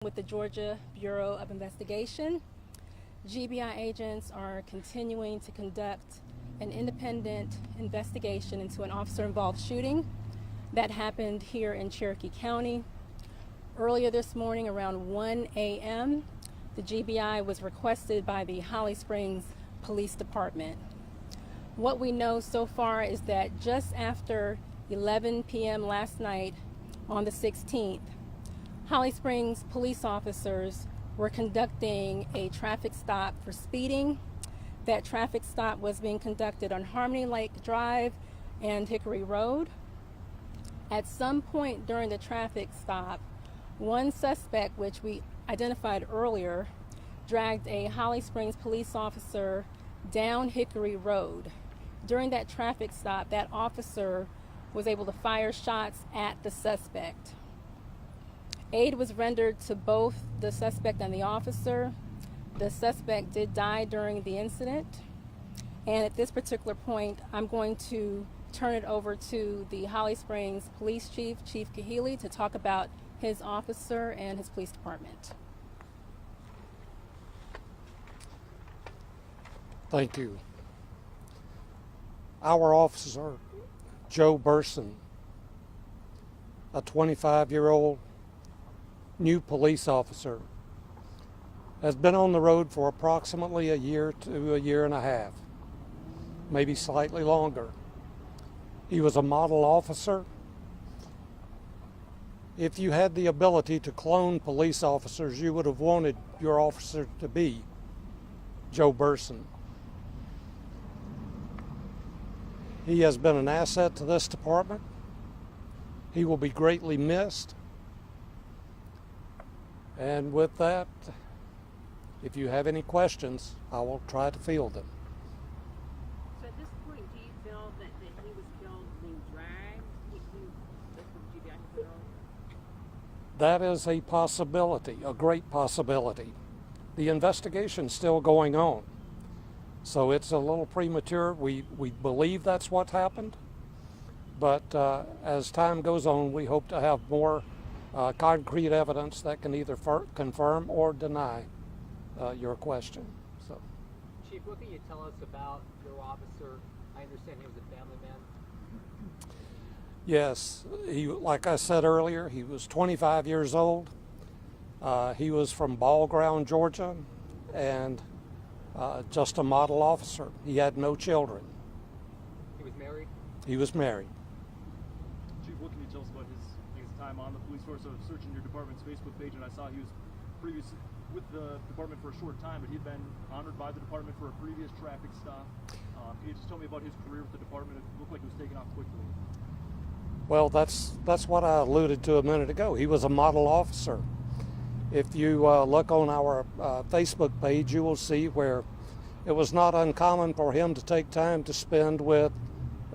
With the Georgia Bureau of Investigation, GBI agents are continuing to conduct an independent investigation into an officer-involved shooting that happened here in Cherokee County. Earlier this morning around 1 a.m., the GBI was requested by the Holly Springs Police Department. What we know so far is that just after 11 p.m. last night on the 16th, Holly Springs police officers were conducting a traffic stop for speeding. That traffic stop was being conducted on Harmony Lake Drive and Hickory Road. At some point during the traffic stop, one suspect, which we identified earlier, dragged a Holly Springs police officer down Hickory Road. During that traffic stop, that officer was able to fire shots at the suspect. Aid was rendered to both the suspect and the officer. The suspect did die during the incident. And at this particular point, I'm going to turn it over to the Holly Springs Police Chief, Chief Kahili, to talk about his officer and his police department. Thank you. Our officer, Joe Burson, a 25-year-old new police officer, has been on the road for approximately a year to a year and a half, maybe slightly longer. He was a model officer. If you had the ability to clone police officers, you would have wanted your officer to be Joe Burson. He has been an asset to this department. He will be greatly missed. And with that, if you have any questions, I will try to field them. So at this point, do you feel that he was killed being dragged? That is a possibility, a great possibility. The investigation's still going on, so it's a little premature. We believe that's what happened, but as time goes on, we hope to have more concrete evidence that can either confirm or deny your question. So, Chief, what can you tell us about your officer? I understand he was a family man. yes, like I said earlier, he was 25 years old. He was from Ball Ground, Georgia, and just a model officer. He had no children. He was married? He was married. Chief, what can you tell us about his time on the police force? I was searching your department's Facebook page, and I saw he was previously with the department for a short time, but he'd been honored by the department for a previous traffic stop. Can you just tell me about his career with the department? It looked like it was taken off quickly. Well, that's what I alluded to a minute ago. He was a model officer. If you look on our Facebook page, you will see where it was not uncommon for him to take time to spend with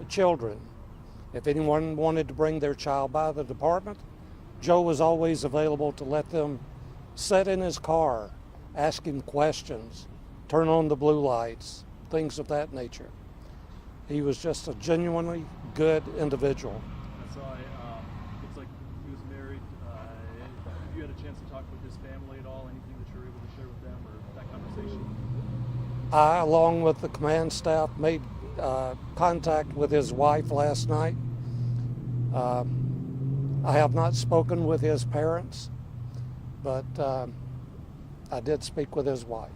children. If anyone wanted to bring their child by the department, Joe was always available to let them sit in his car, ask him questions, turn on the blue lights, things of that nature. He was just a genuinely good individual. I saw looks like he was married. Have you had a chance to talk with his family at all? Anything that you're able to share with them or that conversation? I, along with the command staff, made contact with his wife last night. I have not spoken with his parents, but I did speak with his wife.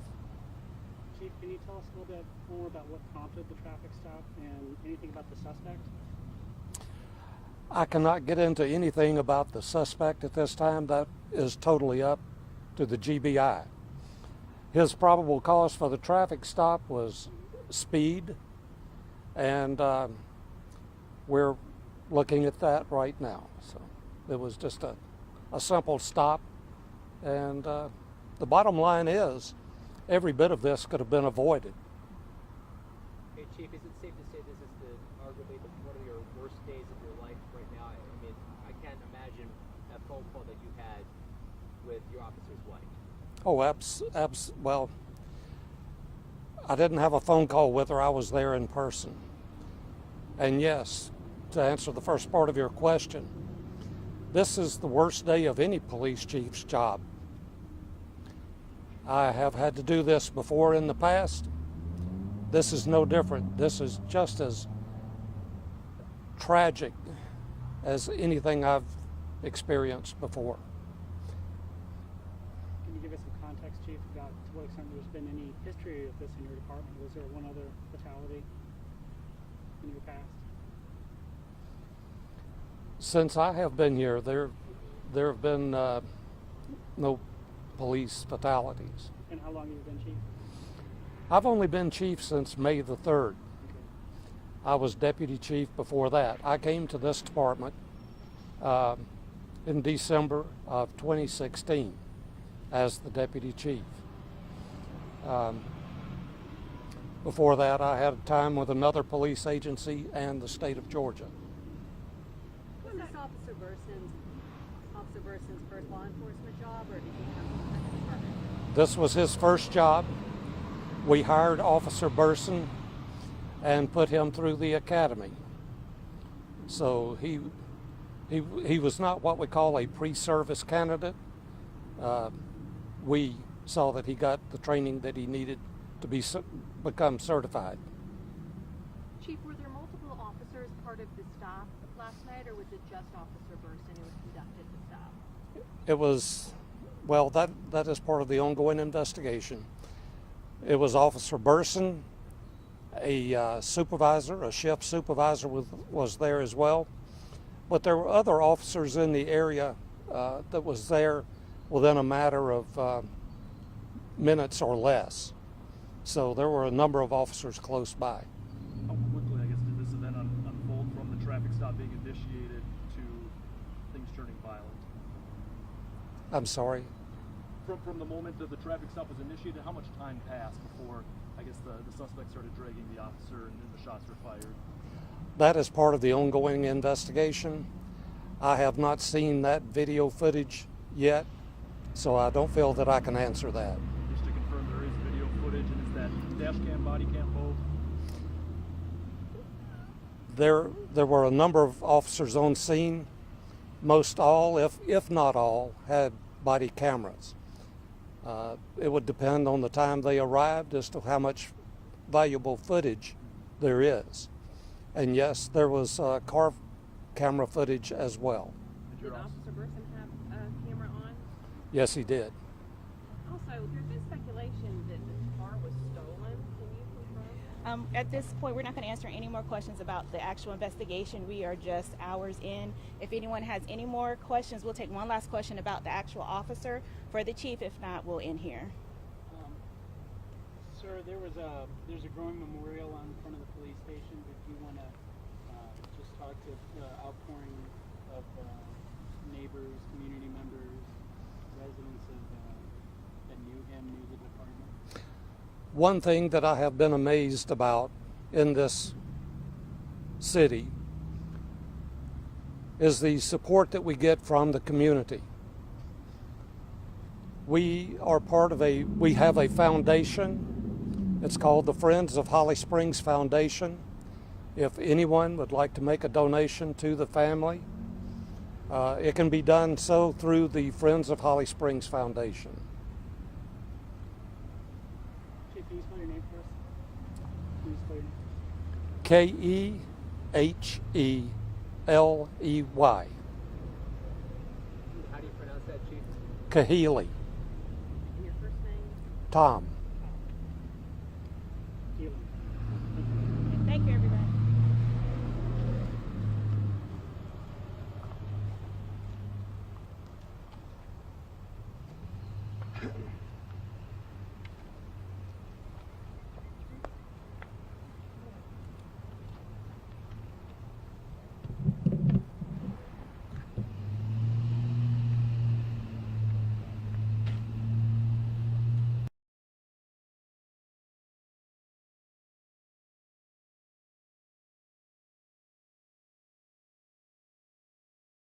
Chief, can you tell us a little bit more about what prompted the traffic stop and anything about the suspect? I cannot get into anything about the suspect at this time. That is totally up to the GBI. His probable cause for the traffic stop was speed, and we're looking at that right now. So it was just a simple stop, and the bottom line is every bit of this could have been avoided. Hey, Chief, is it safe to say this is arguably one of your worst days of your life right now? I mean, I can't imagine that phone call that you had with your officer's wife. Oh, well, I didn't have a phone call with her. I was there in person. And yes, to answer the first part of your question, this is the worst day of any police chief's job. I have had to do this before in the past. This is no different. This is just as tragic as anything I've experienced before. Can you give us some context, Chief, about to what extent there's been any history of this in your department? Was there one other fatality in your past? Since I have been here, there have been no police fatalities. And how long have you been Chief? I've only been chief since May the 3rd. I was deputy chief before that. I came to this department in December of 2016 as the deputy chief. Before that, I had time with another police agency and the state of Georgia. Was this Officer Burson's first law enforcement job, or did he come from the department? This was his first job. We hired Officer Burson and put him through the academy. So he was not what we call a pre-service candidate. We saw that he got the training that he needed to become certified. Chief, were there multiple officers part of the stop last night, or was it just Officer Burson who conducted the stop? It was, well, that is part of the ongoing investigation. It was Officer Burson, a supervisor, a shift supervisor was there as well. But there were other officers in the area that was there within a matter of minutes or less. So there were a number of officers close by. How quickly, I guess, did this event unfold from the traffic stop being initiated to things turning violent? I'm sorry. From the moment that the traffic stop was initiated, how much time passed before, I guess, the suspect started dragging the officer and the shots were fired? That is part of the ongoing investigation. I have not seen that video footage yet, so I don't feel that I can answer that. Just to confirm, there is video footage, and is that dash cam, body cam, both? There were a number of officers on scene. Most all, if not all, had body cameras. It would depend on the time they arrived as to how much valuable footage there is. And yes, there was car camera footage as well. Did Officer Burson have a camera on? Yes, he did. Also, there's been speculation that the car was stolen. Can you confirm? At this point, we're not going to answer any more questions about the actual investigation. We are just hours in. If anyone has any more questions, we'll take one last question about the actual officer for the chief. If not, we'll end here. Sir, there's a growing memorial on front of the police station. If you want to just talk to the outpouring of neighbors, community members, residents that knew him, knew the department. One thing that I have been amazed about in this city is the support that we get from the community. We have a foundation. It's called the Friends of Holly Springs Foundation. If anyone would like to make a donation to the family, it can be done so through the Friends of Holly Springs Foundation. Chief, can you spell your name for us? Can you spell your name? Keheley. How do you pronounce that, Chief? Keheley. And your first name? Tom. Keelan. Thank you, everybody.